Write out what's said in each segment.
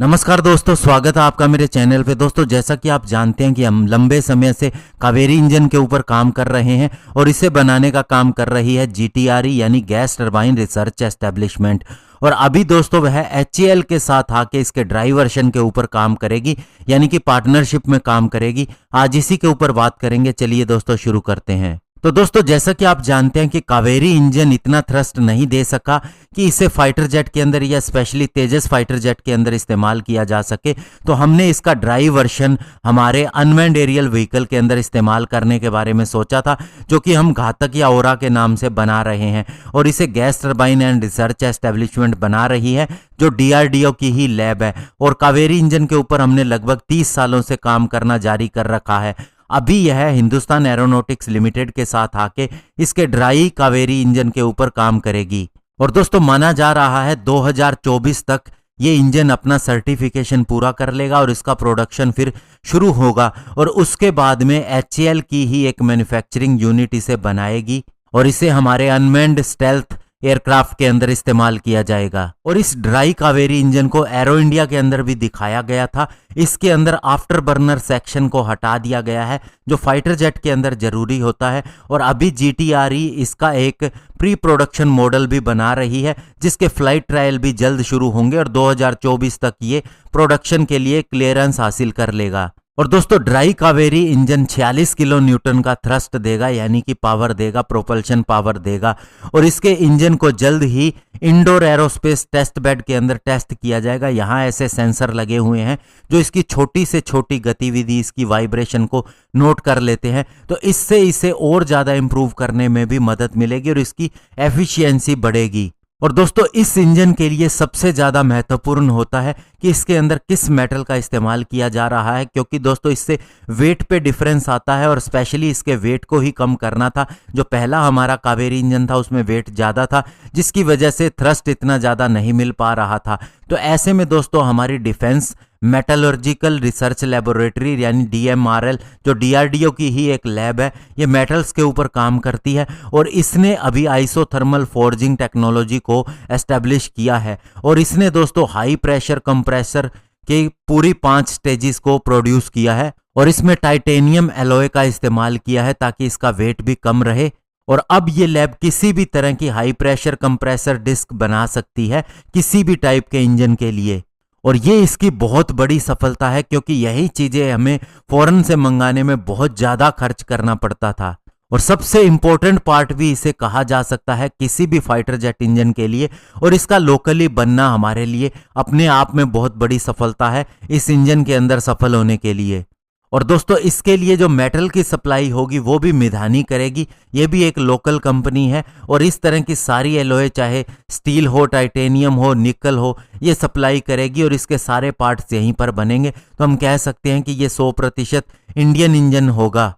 नमस्कार दोस्तों, स्वागत है आपका मेरे चैनल पे। दोस्तों, जैसा कि आप जानते हैं कि हम लंबे समय से कावेरी इंजन के ऊपर काम कर रहे हैं और इसे बनाने का काम कर रही है GTRE यानी गैस टरबाइन रिसर्च एस्टेब्लिशमेंट। और अभी दोस्तों वह HAL के साथ आके इसके ड्राई वर्जन के ऊपर काम करेगी, यानी कि पार्टनरशिप में काम करेगी। आज इसी के ऊपर बात करेंगे। चलिए दोस्तों शुरू करते हैं। तो दोस्तों, जैसा कि आप जानते हैं कि कावेरी इंजन इतना थ्रस्ट नहीं दे सका कि इसे फाइटर जेट के अंदर या स्पेशली तेजस फाइटर जेट के अंदर इस्तेमाल किया जा सके, तो हमने इसका ड्राई वर्जन हमारे अनमैन्ड एरियल व्हीकल के अंदर इस्तेमाल करने के बारे में सोचा था, जो कि हम घातक या ओरा के नाम से बना रहे हैं। और इसे gas turbine and research establishment बना रही है, जो DRDO की ही लैब है। और कावेरी इंजन के ऊपर हमने लगभग 30 सालों से काम करना जारी कर रखा है। अभी यह हिंदुस्तान एरोनॉटिक्स लिमिटेड के साथ आके इसके ड्राई कावेरी इंजन के ऊपर काम करेगी। और दोस्तों, माना जा रहा है 2024 तक ये इंजन अपना सर्टिफिकेशन पूरा कर लेगा और इसका प्रोडक्शन फिर शुरू होगा। और उसके बाद में HAL की ही एक मैन्युफैक्चरिंग यूनिट इसे बनाएगी और इसे हमारे अनमैन्ड स्टेल्थ एयरक्राफ्ट के अंदर इस्तेमाल किया जाएगा। और इस ड्राई कावेरी इंजन को एरो इंडिया के अंदर भी दिखाया गया था। इसके अंदर आफ्टर बर्नर सेक्शन को हटा दिया गया है, जो फाइटर जेट के अंदर जरूरी होता है। और अभी GTRE इसका एक प्री प्रोडक्शन मॉडल भी बना रही है, जिसके फ्लाइट ट्रायल भी जल्द शुरू होंगे और 2024 तक ये प्रोडक्शन के लिए क्लियरेंस हासिल कर लेगा। और दोस्तों, dry Kaveri engine 46 kilo Newton का थ्रस्ट देगा, यानी कि पावर देगा, प्रोपल्शन पावर देगा। और इसके इंजन को जल्द ही इंडोर एरोस्पेस टेस्ट बेड के अंदर टेस्ट किया जाएगा। यहाँ ऐसे सेंसर लगे हुए हैं जो इसकी छोटी से छोटी गतिविधि, इसकी वाइब्रेशन को नोट कर लेते हैं। तो इससे इसे और ज़्यादा इंप्रूव करने में भी मदद मिलेगी और इसकी एफिशिएंसी बढ़ेगी। और दोस्तों, इस इंजन के लिए सबसे ज़्यादा महत्वपूर्ण होता है कि इसके अंदर किस मेटल का इस्तेमाल किया जा रहा है, क्योंकि दोस्तों इससे वेट पे डिफरेंस आता है। और स्पेशली इसके वेट को ही कम करना था। जो पहला हमारा कावेरी इंजन था उसमें वेट ज़्यादा था, जिसकी वजह से थ्रस्ट इतना ज़्यादा नहीं मिल पा रहा था। तो ऐसे में दोस्तों हमारी डिफेंस मेटलर्जिकल रिसर्च लेबोरेटरी यानी DMRL, जो DRDO की ही एक लैब है, ये मेटल्स के ऊपर काम करती है। और इसने अभी आइसोथर्मल फोर्जिंग टेक्नोलॉजी को एस्टेब्लिश किया है। और इसने दोस्तों हाई प्रेशर कंप्रेसर के पूरी 5 स्टेजेस को प्रोड्यूस किया है। और इसमें टाइटेनियम एलॉय का इस्तेमाल किया है ताकि इसका वेट भी कम रहे। और अब ये लैब किसी भी तरह की हाई प्रेशर कंप्रेसर डिस्क बना सकती है किसी भी टाइप के इंजन के लिए। और ये इसकी बहुत बड़ी सफलता है, क्योंकि यही चीज़ें हमें फॉरेन से मंगाने में बहुत ज़्यादा खर्च करना पड़ता था। और सबसे इम्पोर्टेंट पार्ट भी इसे कहा जा सकता है किसी भी फाइटर जेट इंजन के लिए। और इसका लोकली बनना हमारे लिए अपने आप में बहुत बड़ी सफलता है इस इंजन के अंदर सफल होने के लिए। और दोस्तों, इसके लिए जो मेटल की सप्लाई होगी वो भी मिधानी करेगी। ये भी एक लोकल कंपनी है और इस तरह की सारी एलॉय, चाहे स्टील हो, टाइटेनियम हो, निकल हो, ये सप्लाई करेगी और इसके सारे पार्ट्स यहीं पर बनेंगे। तो हम कह सकते हैं कि ये 100% इंडियन इंजन होगा।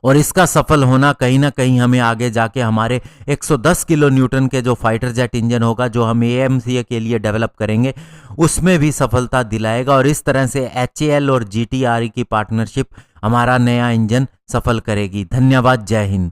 और इसका सफल होना कहीं ना कहीं हमें आगे जाके हमारे 110 किलो न्यूटन के जो फाइटर जेट इंजन होगा, जो हम AMCA के लिए डेवलप करेंगे, उसमें भी सफलता दिलाएगा। और इस तरह से HAL और GTRE की पार्टनरशिप हमारा नया इंजन सफल करेगी। धन्यवाद। जय हिंद।